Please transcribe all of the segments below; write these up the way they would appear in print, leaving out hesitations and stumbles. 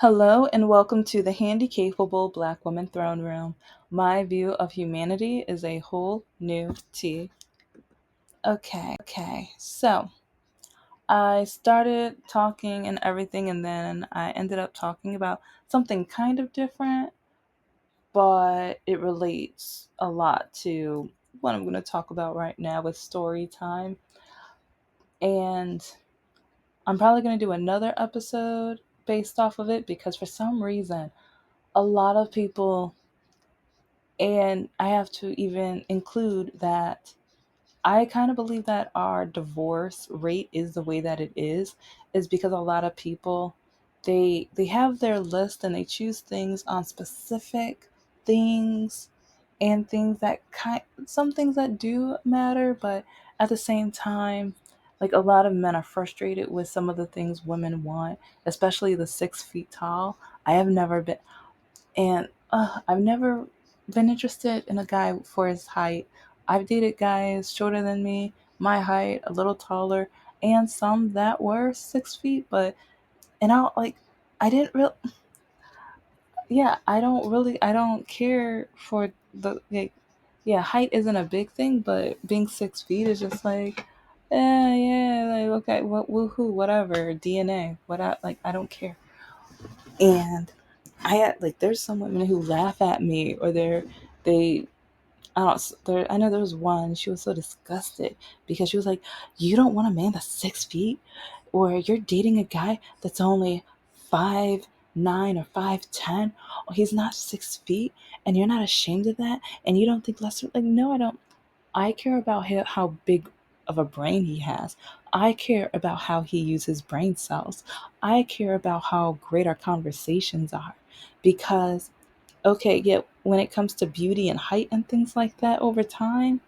Hello and welcome to the Handicapable Black Woman Throne Room. My view of humanity is a whole new tea. Okay, so I started talking and everything, and then I ended up talking about something kind of different, but it relates a lot to what I'm going to talk about right now with story time. And I'm probably going to do another episode based off of it because for some reason, a lot of people, and I have to even include that I kind of believe that our divorce rate is the way that it is because a lot of people they have their list and they choose things on specific things and things that some things that do matter, but at the same time, like a lot of men are frustrated with some of the things women want, especially the 6 feet tall. I have never been, and I've never been interested in a guy for his height. I've dated guys shorter than me, my height, a little taller, and some that were 6 feet. But and I didn't really, yeah, I don't care for yeah, height isn't a big thing, but being 6 feet is just like, yeah, like okay, what, woohoo, whatever, DNA, I don't care. And I had like there's some women who laugh at me or they I don't there I know there was one, she was so disgusted because she was like, you don't want a man that's 6 feet, or you're dating a guy that's only 5'9" or 5'10", or he's not 6 feet, and you're not ashamed of that, and you don't think less. Like, no, I don't. I care about how big of a brain he has. I care about how he uses brain cells. I care about how great our conversations are. Because, okay, yeah, when it comes to beauty and height and things like that over time,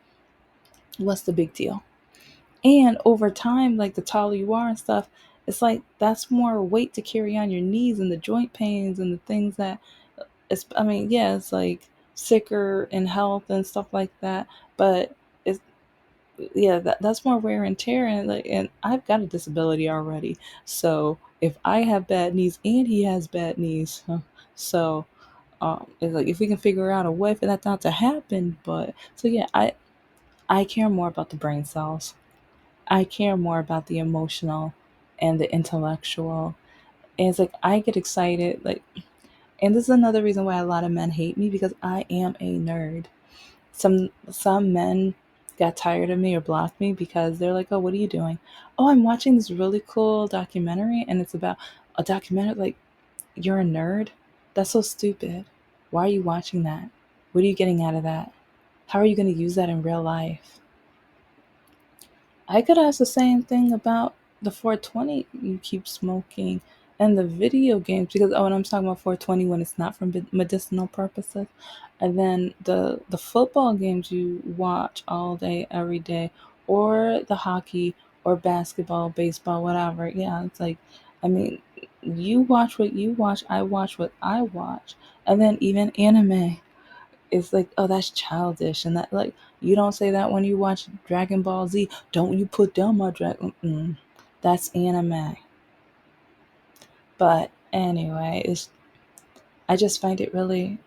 what's the big deal? And over time, like the taller you are and stuff, it's like that's more weight to carry on your knees and the joint pains and the things that I mean, yeah, it's like sicker in health and stuff like that. But it's yeah, that's more wear and tear, and I've got a disability already. So if I have bad knees and he has bad knees, so it's like if we can figure out a way for that not to happen. But so yeah, I care more about the brain cells. I care more about the emotional and the intellectual. And it's like I get excited, like, and this is another reason why a lot of men hate me because I am a nerd. Some men got tired of me or blocked me because they're like, "Oh, what are you doing?" "Oh, I'm watching this really cool documentary and it's about a documentary." Like, you're a nerd? That's so stupid. Why are you watching that? What are you getting out of that? How are you going to use that in real life? I could ask the same thing about the 420 you keep smoking and the video games because and I'm talking about 420 when it's not for medicinal purposes, and then the football games you watch all day every day, or the hockey or basketball, baseball, whatever. Yeah, it's like, I mean, you watch what you watch, I watch what I watch, and then even anime. It's like, oh, that's childish, and that, like, you don't say that when you watch Dragon Ball Z. Don't you put down my dragon? That's anime. But anyway, it's I just find it really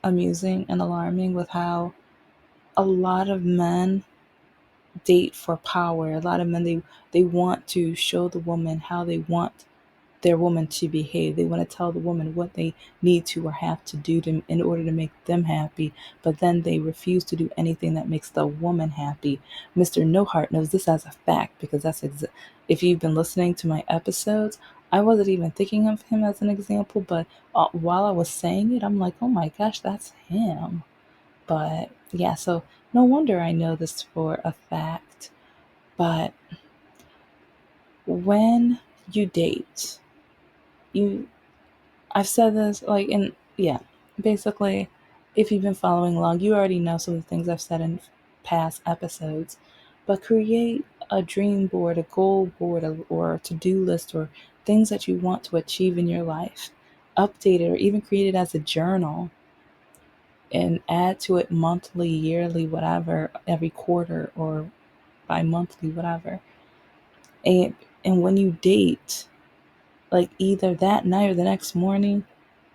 amusing and alarming with how a lot of men date for power. A lot of men, they want to show the woman how they want their woman to behave. They want to tell the woman what they need to or have to do in order to make them happy, but then they refuse to do anything that makes the woman happy. Mr. No Heart knows this as a fact because if you've been listening to my episodes, I wasn't even thinking of him as an example, but while I was saying it, I'm like, oh my gosh, that's him. But yeah, so no wonder I know this for a fact. But when you date, you I've said this, like, in, yeah, basically, if you've been following along, you already know some of the things I've said in past episodes. But create a dream board, a goal board, or a to do list, or things that you want to achieve in your life. Update it or even create it as a journal and add to it monthly, yearly, whatever, every quarter or bi monthly, whatever. And, and when you date, like either that night or the next morning.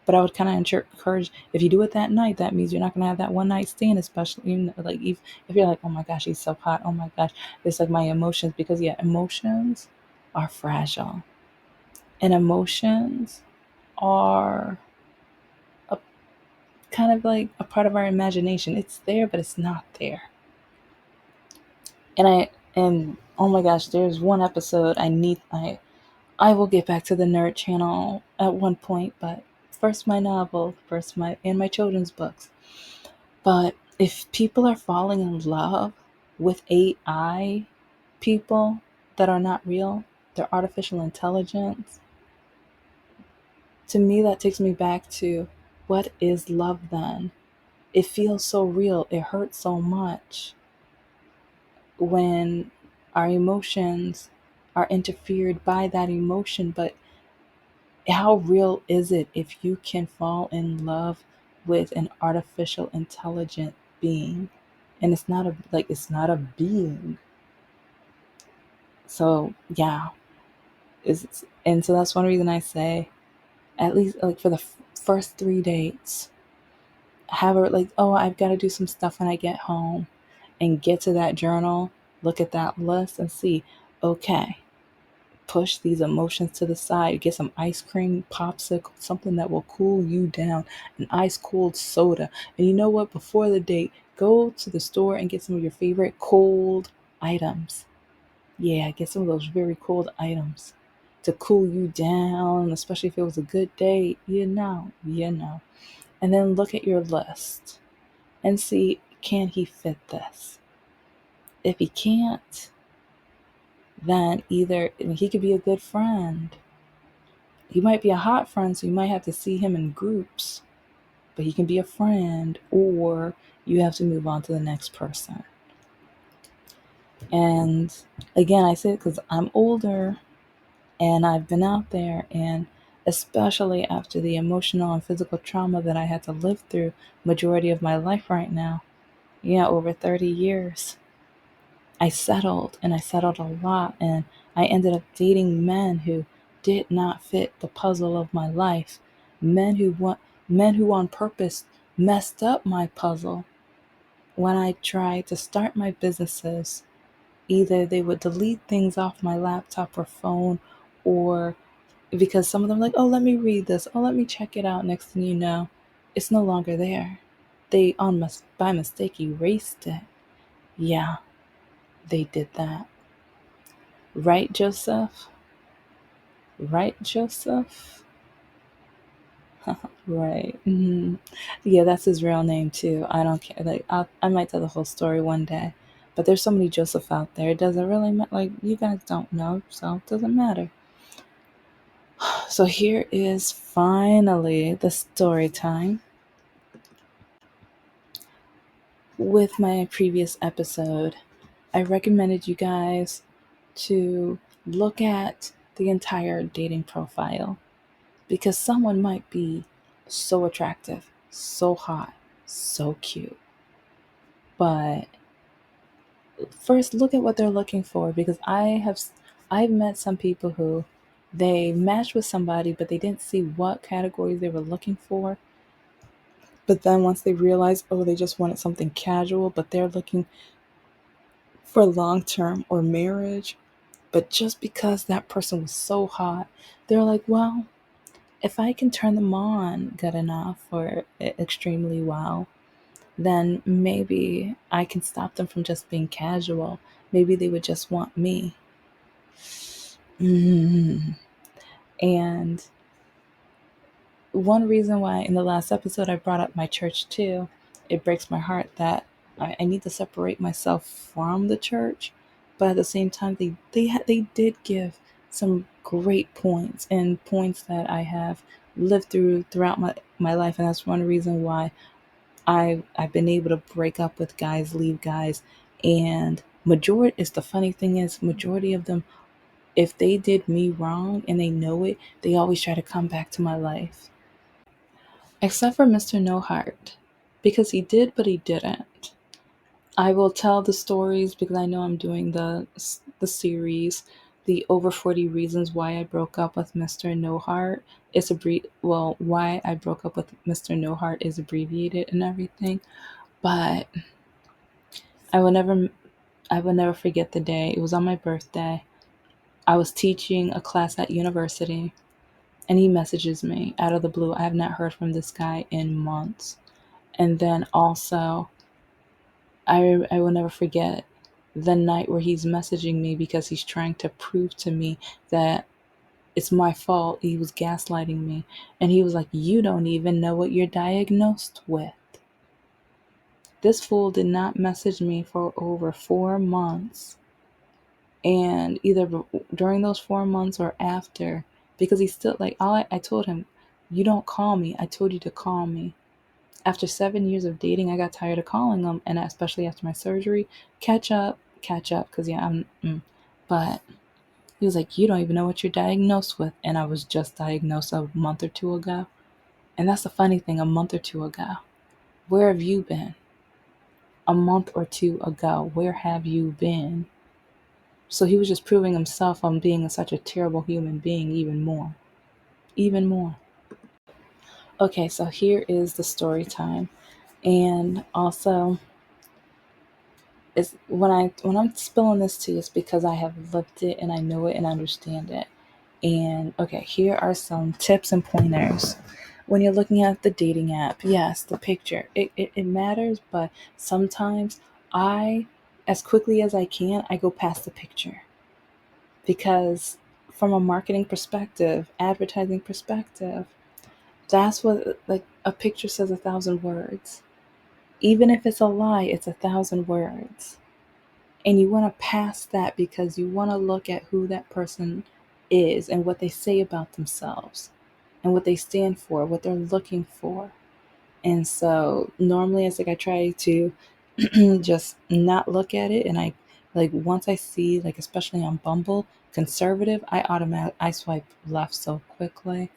But I would kind of encourage, if you do it that night, that means you're not gonna have that one night stand, especially even like if you're like, oh my gosh, he's so hot, oh my gosh, it's like my emotions, because yeah, emotions are fragile, and emotions are a kind of like a part of our imagination. It's there, but it's not there. And oh my gosh, there's one episode I will get back to the nerd channel at one point, but first my novel, first my children's books. But if people are falling in love with AI people that are not real, they're artificial intelligence, to me that takes me back to, what is love then? It feels so real. It hurts so much when our emotions are interfered by that emotion. But how real is it if you can fall in love with an artificial intelligent being? And it's not a being. So yeah, and so that's one reason I say, at least like for the first 3 dates, have her like, oh, I've got to do some stuff when I get home, and get to that journal, look at that list and see, okay, push these emotions to the side, get some ice cream, popsicle, something that will cool you down, an ice cold soda. And you know what? Before the date, go to the store and get some of your favorite cold items. Yeah, get some of those very cold items to cool you down, especially if it was a good date, And then look at your list and see, can he fit this? If he can't, then either he could be a good friend. He might be a hot friend, so you might have to see him in groups, but he can be a friend, or you have to move on to the next person. And again, I say it because I'm older and I've been out there, and especially after the emotional and physical trauma that I had to live through majority of my life right now, yeah, over 30 years, I settled, and I settled a lot, and I ended up dating men who did not fit the puzzle of my life. Men who want Men who on purpose messed up my puzzle. When I tried to start my businesses, either they would delete things off my laptop or phone, or because some of them like, oh, let me read this, oh, let me check it out. Next thing you know, it's no longer there. They by mistake erased it. Yeah, they did that. Right, Joseph? Right, Joseph? Right. Yeah, that's his real name too. I don't care. Like, I might tell the whole story one day. But there's so many Joseph out there. It doesn't really matter. Like, you guys don't know, so it doesn't matter. So here is finally the story time. With my previous episode, I recommended you guys to look at the entire dating profile, because someone might be so attractive, so hot, so cute. But first, look at what they're looking for, because I've met some people who they matched with somebody, but they didn't see what categories they were looking for. But then once they realized, oh, they just wanted something casual, but they're looking for long term or marriage. But just because that person was so hot, they're like, well, if I can turn them on good enough or extremely well, then maybe I can stop them from just being casual. Maybe they would just want me. Mm. And one reason why in the last episode I brought up my church too, it breaks my heart that I need to separate myself from the church, but at the same time they did give some great points, and points that I have lived throughout my life, and that's one reason why I've been able to break up with guys, leave guys, and majority is the funny thing is majority of them, if they did me wrong and they know it, they always try to come back to my life. Except for Mr. No Heart, because he did, but he didn't. I will tell the stories because I know I'm doing the series. the over 40 reasons why I broke up with Mr. No Heart is why I broke up with Mr. No Heart is abbreviated and everything. But I will never I will never forget the day. It was on my birthday. I was teaching a class at university, and he messages me out of the blue. I have not heard from this guy in months. And then also, I will never forget the night where he's messaging me because he's trying to prove to me that it's my fault. He was gaslighting me. And he was like, "You don't even know what you're diagnosed with." This fool did not message me for over 4 months. And either during those 4 months or after, because he's still like, I told him, "You don't call me. I told you to call me." After 7 years of dating, I got tired of calling him. And especially after my surgery, catch up. Because, yeah, but he was like, "You don't even know what you're diagnosed with." And I was just diagnosed a month or two ago. And that's the funny thing, a month or two ago. Where have you been? A month or two ago, where have you been? So he was just proving himself on being such a terrible human being even more. Even more. Okay, so here is the story time. And also, it's when I'm spilling this to you, it's because I have lived it and I know it and understand it. And okay, here are some tips and pointers. When you're looking at the dating app, yes, the picture, it matters, but sometimes I, as quickly as I can, I go past the picture. Because from a marketing perspective, advertising perspective, that's what, like, a picture says 1,000 words. Even if it's a lie, it's 1,000 words. And you want to pass that because you want to look at who that person is and what they say about themselves and what they stand for, what they're looking for. And so normally it's like I try to just not look at it. And I, like, once I see, like, especially on Bumble, conservative, I swipe left so quickly.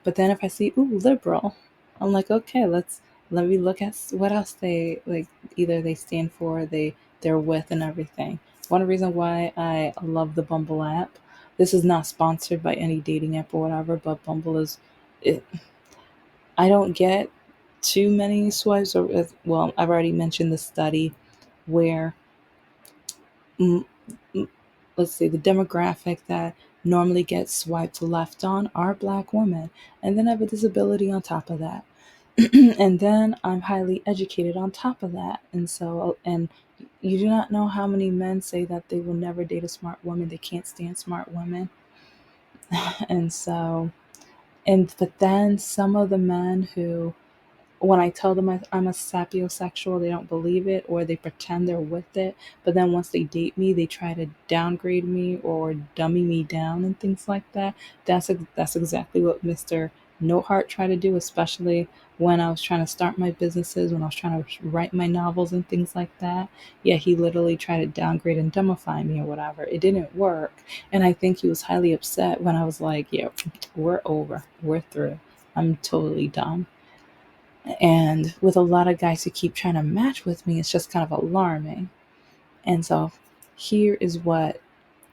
But then if I see, ooh, liberal, I'm like, okay, let me look at what else they, like, either they stand for, they're with, and everything. One reason why I love the Bumble app. This is not sponsored by any dating app or whatever, but Bumble is. It, I don't get too many swipes, or well, I've already mentioned the study where, mm, mm, let's see, the demographic that normally gets swiped left on are Black women, and then I have a disability on top of that. And then I'm highly educated on top of that. And you do not know how many men say that they will never date a smart woman. They can't stand smart women. And so, but then some of the men who, when I tell them I'm a sapiosexual, they don't believe it or they pretend they're with it. But then once they date me, they try to downgrade me or dummy me down and things like that. That's exactly what Mr. No Heart tried to do, especially when I was trying to start my businesses, when I was trying to write my novels and things like that. Yeah, he literally tried to downgrade and dumbify me or whatever. It didn't work. And I think he was highly upset when I was like, yeah, we're over. We're through. I'm totally done. And with a lot of guys who keep trying to match with me, it's just kind of alarming. And so here is what,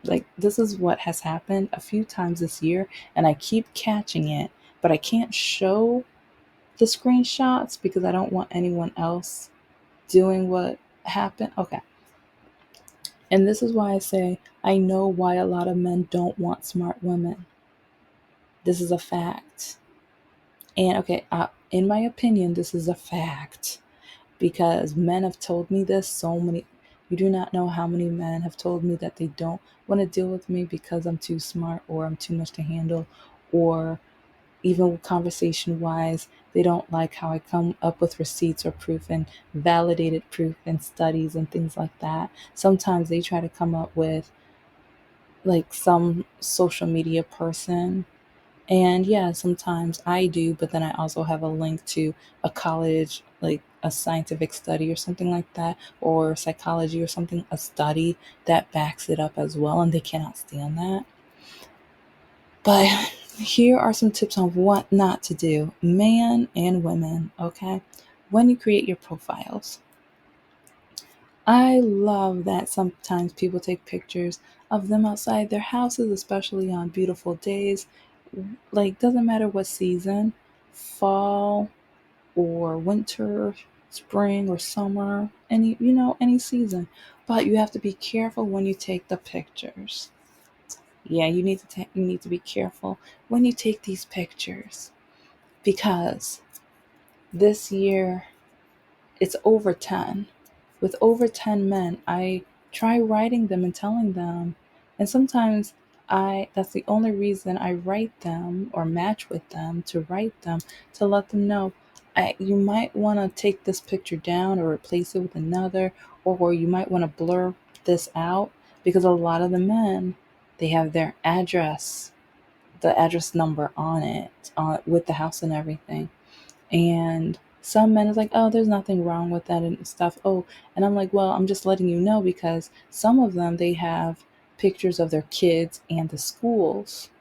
like, this is what has happened a few times this year, and I keep catching it, but I can't show the screenshots because I don't want anyone else doing what happened. Okay. And this is why I say I know why a lot of men don't want smart women. This is a fact. And okay, in my opinion, this is a fact. Because men have told me this so many. You do not know how many men have told me that they don't want to deal with me because I'm too smart or I'm too much to handle, or even conversation wise, they don't like how I come up with receipts or proof and validated proof and studies and things like that. Sometimes they try to come up with, like, some social media person, and yeah, sometimes I do, but then I also have a link to a college, like a scientific study or something like that, or psychology or something, a study that backs it up as well, and they cannot stand that. But here are some tips on what not to do, man and women, okay? When you create your profiles, I love that sometimes people take pictures of them outside their houses, especially on beautiful days. Like, doesn't matter what season, fall or winter, spring or summer, any season. But you have to be careful when you take the pictures. Yeah, you need to be careful when you take these pictures because this year it's over 10. With over 10 men, I try writing them and telling them. And sometimes that's the only reason I write them or match with them to write them to let them know you might want to take this picture down or replace it with another, or you might want to blur this out because a lot of the men, they have their address, the address number on it, with the house and everything. And some men is like, oh, there's nothing wrong with that and stuff. Oh, and I'm like, well, I'm just letting you know because some of them, they have pictures of their kids and the schools.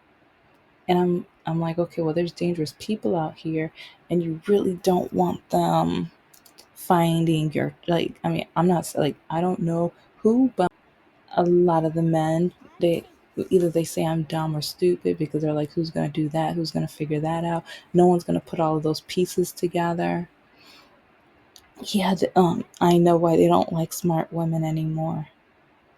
And I'm like, okay, well, there's dangerous people out here, and you really don't want them finding your, like, I mean, I'm not like, I don't know who, but a lot of the men, they either they say I'm dumb or stupid because they're like, who's gonna do that? Who's gonna figure that out? No one's gonna put all of those pieces together. Yeah, I know why they don't like smart women anymore.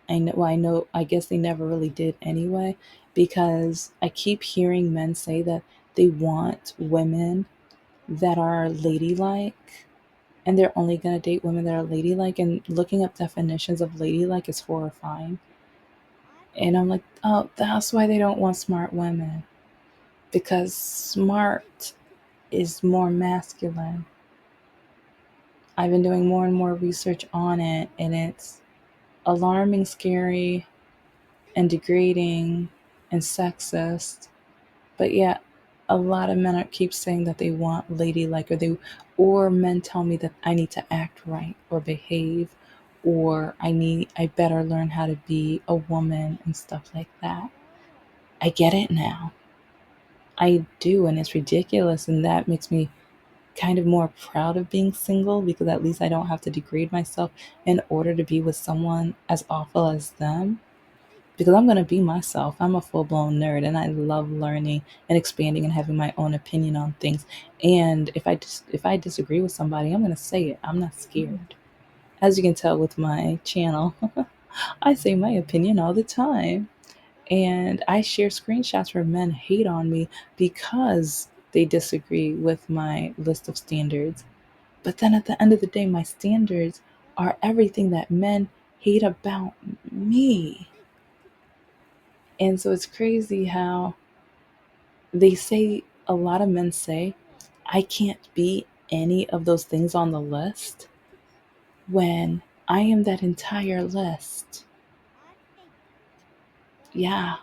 I know, well, I know, I guess they never really did anyway, because I keep hearing men say that they want women that are ladylike, and they're only going to date women that are ladylike, and looking up definitions of ladylike is horrifying. And I'm like, oh, that's why they don't want smart women, because smart is more masculine. I've been doing more and more research on it, and it's alarming, scary, and degrading and sexist. But yet, a lot of men keep saying that they want ladylike, or men tell me that I need to act right or behave, or I better learn how to be a woman and stuff like that. I get it now. I do, and it's ridiculous, and that makes me kind of more proud of being single because at least I don't have to degrade myself in order to be with someone as awful as them. Because I'm going to be myself. I'm a full blown nerd and I love learning and expanding and having my own opinion on things. And if I disagree with somebody, I'm going to say it. I'm not scared. As you can tell with my channel, I say my opinion all the time. And I share screenshots where men hate on me because they disagree with my list of standards. But then at the end of the day, my standards are everything that men hate about me. And so it's crazy how a lot of men say, I can't be any of those things on the list when I am that entire list. Yeah.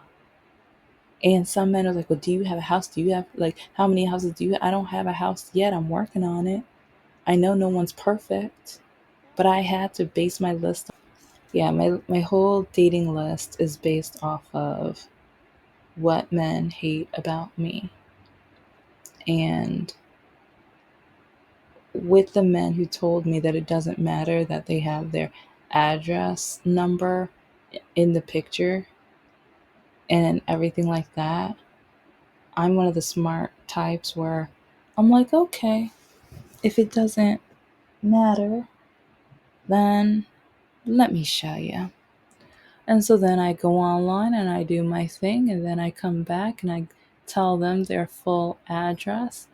And some men are like, well, do you have a house? Do you have, like, how many houses do you have? I don't have a house yet. I'm working on it. I know no one's perfect, but I had to base my list. Yeah, my whole dating list is based off of what men hate about me. And with the men who told me that it doesn't matter that they have their address number in the picture and everything like that, I'm one of the smart types where I'm like, okay, if it doesn't matter, then let me show you. And so then I go online and I do my thing, and then I come back and I tell them their full address,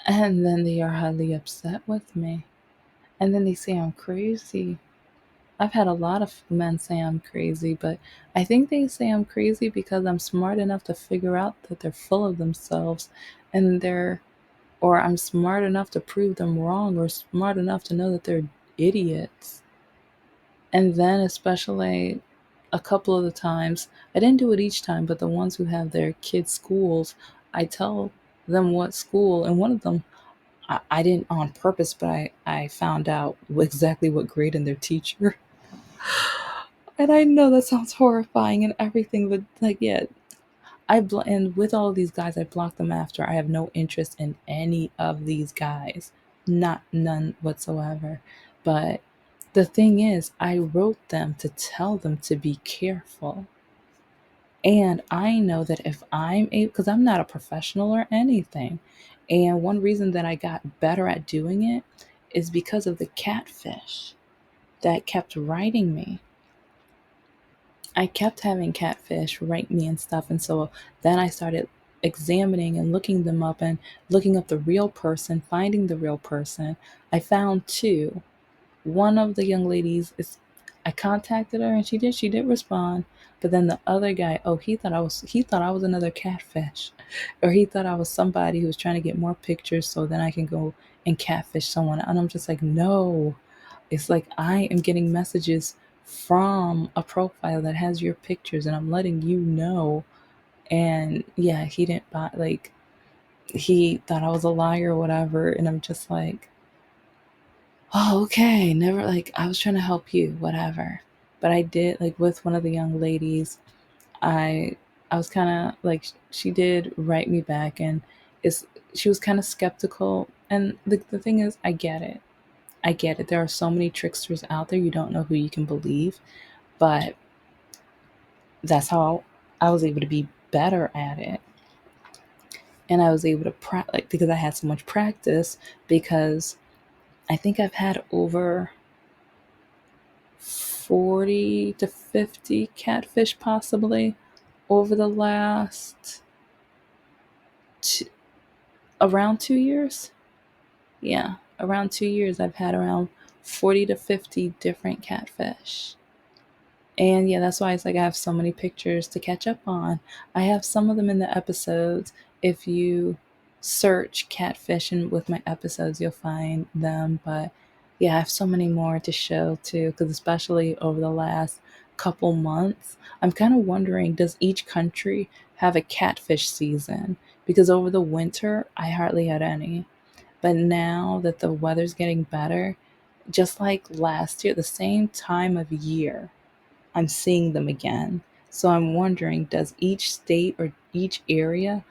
and then they are highly upset with me. And then they say I'm crazy. I've had a lot of men say I'm crazy, but I think they say I'm crazy because I'm smart enough to figure out that they're full of themselves and or I'm smart enough to prove them wrong, or smart enough to know that they're idiots. And then, especially a couple of the times, I didn't do it each time, but the ones who have their kids' schools, I tell them what school, and one of them, I didn't on purpose, but I found out exactly what grade in their teacher. And I know that sounds horrifying and everything, but like, yeah, and with all of these guys, I block them after. I have no interest in any of these guys, none whatsoever. But the thing is, I wrote them to tell them to be careful. And I know that if I'm able, because I'm not a professional or anything, and one reason that I got better at doing it is because of the catfish that kept writing me. I kept having catfish write me and stuff. And so then I started examining and looking them up and looking up the real person, finding the real person. I found two. One of the young ladies is I contacted her and she did respond. But then the other guy, oh, he thought I was another catfish. Or he thought I was somebody who was trying to get more pictures so then I can go and catfish someone. And I'm just like, no. It's like I am getting messages from a profile that has your pictures and I'm letting you know. And yeah, he didn't buy, like, he thought I was a liar or whatever. And I'm just like, oh, okay. Never, like, I was trying to help you, whatever. But I did, like, with one of the young ladies, I I was kind of like, she did write me back, and it's she was kind of skeptical. And the thing is, I get it. I get it. There are so many tricksters out there. You don't know who you can believe, but that's how I was able to be better at it. And I was able to like, because I had so much practice, because I think I've had over 40 to 50 catfish possibly over the last two, around 2 years. Yeah, around 2 years, I've had around 40 to 50 different catfish. And yeah, that's why it's like I have so many pictures to catch up on. I have some of them in the episodes. If you search catfish and with my episodes, you'll find them. But yeah, I have so many more to show too, because especially over the last couple months, I'm kind of wondering, does each country have a catfish season? Because over the winter, I hardly had any. But now that the weather's getting better, just like last year, the same time of year, I'm seeing them again. So I'm wondering, does each state or each area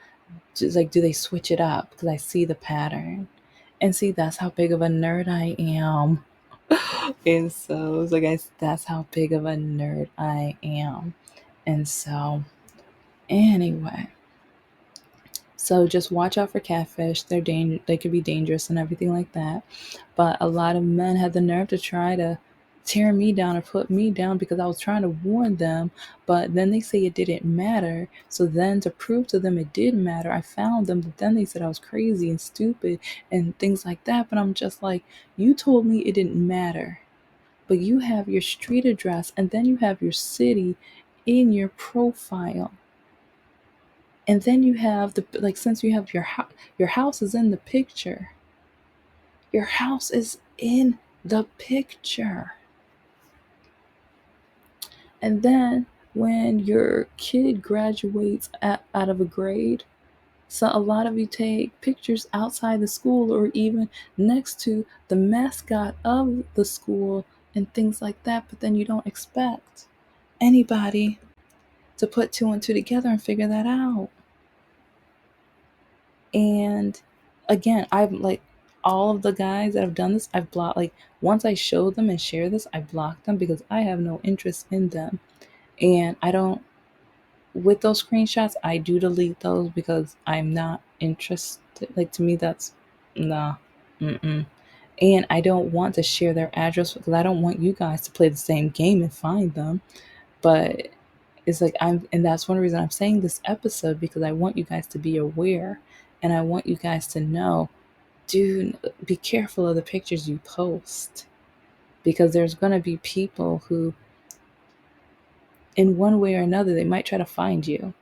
just like, do they switch it up? Because I see the pattern. And see, that's how big of a nerd I am. And so it's like, that's how big of a nerd I am. And so, anyway, so just watch out for catfish. They can be dangerous and everything like that. But a lot of men had the nerve to try to tear me down or put me down because I was trying to warn them. But then they say it didn't matter. So then to prove to them it did matter, I found them. But then they said I was crazy and stupid and things like that. But I'm just like, you told me it didn't matter. But you have your street address and then you have your city in your profile. And then you have the, like, since you have your house is in the picture. Your house is in the picture. And then when your kid graduates out of a grade, so a lot of you take pictures outside the school or even next to the mascot of the school and things like that, but then you don't expect anybody to put two and two together and figure that out. And again, I've like, all of the guys that have done this, I've blocked. Like, once I show them and share this, I block them because I have no interest in them. And I don't, with those screenshots, I do delete those because I'm not interested. Like, to me, that's nah. Mm-mm. And I don't want to share their address because I don't want you guys to play the same game and find them. But it's like, and that's one reason I'm saying this episode, because I want you guys to be aware and I want you guys to know, do be careful of the pictures you post, because there's going to be people who, in one way or another, they might try to find you.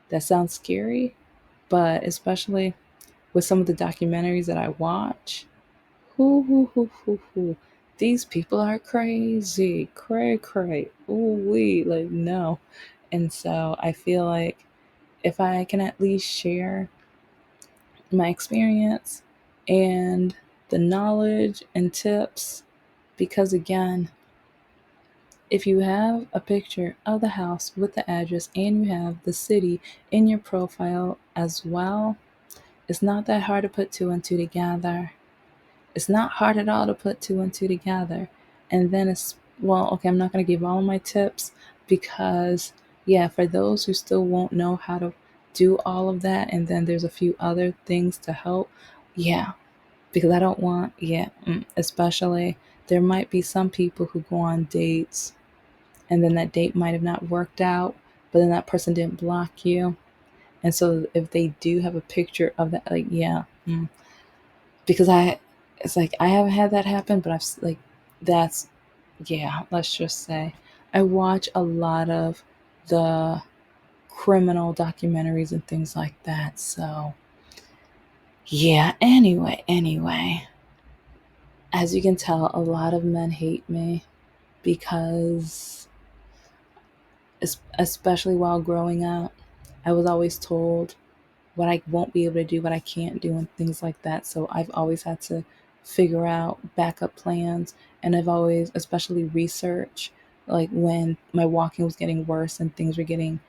That sounds scary, but especially with some of the documentaries that I watch, who, these people are crazy, cray, ooh wee, like, no. And so I feel like if I can at least share my experience and the knowledge and tips, because again, if you have a picture of the house with the address and you have the city in your profile as well, it's not that hard to put two and two together. It's not hard at all to put two and two together. And then it's, well, okay, I'm not going to give all my tips because Yeah, for those who still won't know how to do all of that, and then there's a few other things to help. Yeah, because I don't want, yeah, especially there might be some people who go on dates and then that date might have not worked out, but then that person didn't block you. And so if they do have a picture of that, like, yeah, because it's like I haven't had that happen, but like, that's, yeah, let's just say I watch a lot of the criminal documentaries and things like that. So, yeah, anyway, as you can tell, a lot of men hate me because, especially while growing up, I was always told what I won't be able to do, what I can't do, and things like that. So I've always had to figure out backup plans. And I've always, especially research, like when my walking was getting worse and things were getting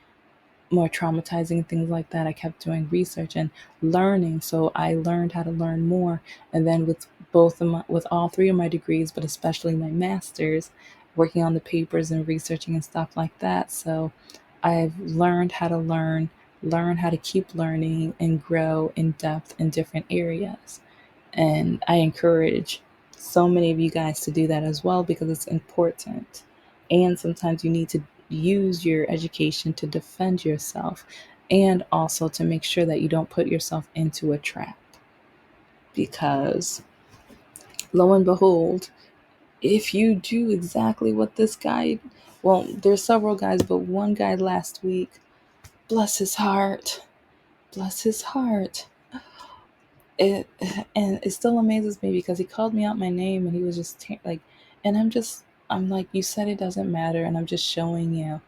more traumatizing and things like that, I kept doing research and learning. So I learned how to learn more. And then with with all three of my degrees, but especially my master's, working on the papers and researching and stuff like that. So I've learned how to learn how to keep learning and grow in depth in different areas. And I encourage so many of you guys to do that as well because it's important. And sometimes you need to use your education to defend yourself and also to make sure that you don't put yourself into a trap. Because lo and behold, if you do exactly what this guy, well, there's several guys, but one guy last week, bless his heart, bless his heart. It and it still amazes me because he called me out my name and he was just like, and I'm like, you said it doesn't matter, and I'm just showing you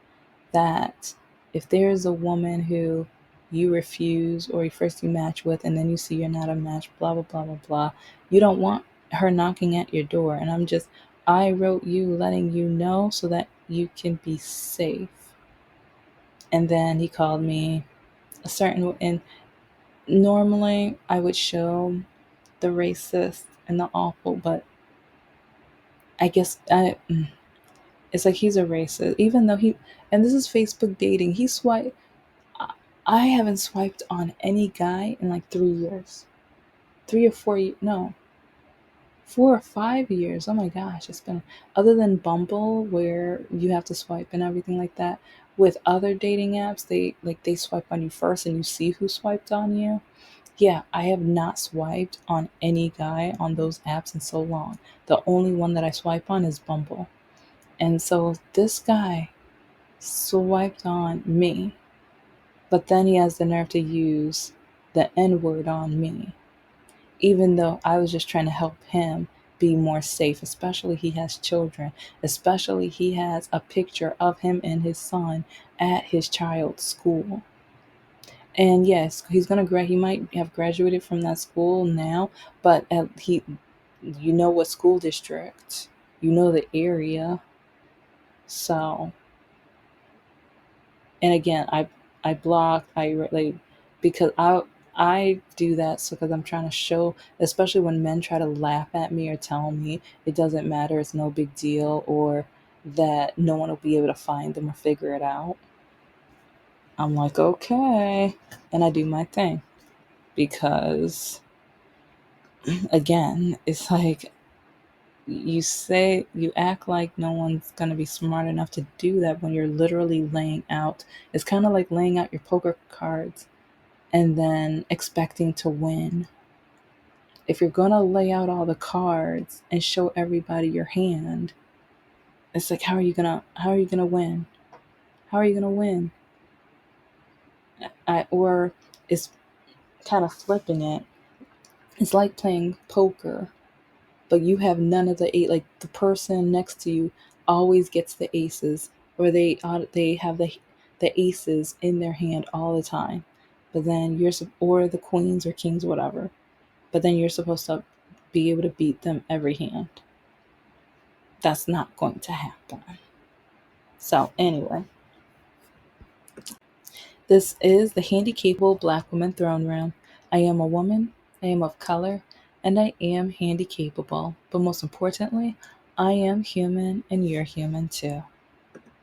that if there's a woman who you refuse or first you match with and then you see you're not a match, blah blah blah blah blah, you don't want her knocking at your door. And I wrote you letting you know so that you can be safe. And then he called me a certain, and normally I would show the racist and the awful, but I guess it's like he's a racist, even though and this is Facebook dating. I haven't swiped on any guy in like 3 years, 3 or 4 years, no, 4 or 5 years. Oh my gosh, it's been, other than Bumble where you have to swipe and everything like that. With other dating apps, they swipe on you first and you see who swiped on you. Yeah, I have not swiped on any guy on those apps in so long. The only one that I swipe on is Bumble. And so this guy swiped on me, but then he has the nerve to use the N word on me, even though I was just trying to help him be more safe, especially he has children, especially he has a picture of him and his son at his child's school. And yes, he might have graduated from that school now, but you know what school district, you know the area. So, and again, I blocked, like, because I do that so because I'm trying to show, especially when men try to laugh at me or tell me it doesn't matter, it's no big deal, or that no one will be able to find them or figure it out. I'm like, okay, and I do my thing because again, it's like you act like no one's going to be smart enough to do that when you're literally laying out. It's kind of like laying out your poker cards and then expecting to win. If you're going to lay out all the cards and show everybody your hand, it's like, how are you going to win? How are you going to win? Or it's kind of flipping it. It's like playing poker, but you have none of the eight. Like the person next to you always gets the aces, or they have the aces in their hand all the time. But then or the queens or kings, whatever. But then you're supposed to be able to beat them every hand. That's not going to happen. So anyway, this is the Handicapable Black Woman Throne Room. I am a woman, I am of color, and I am handicapable. But most importantly, I am human and you're human too.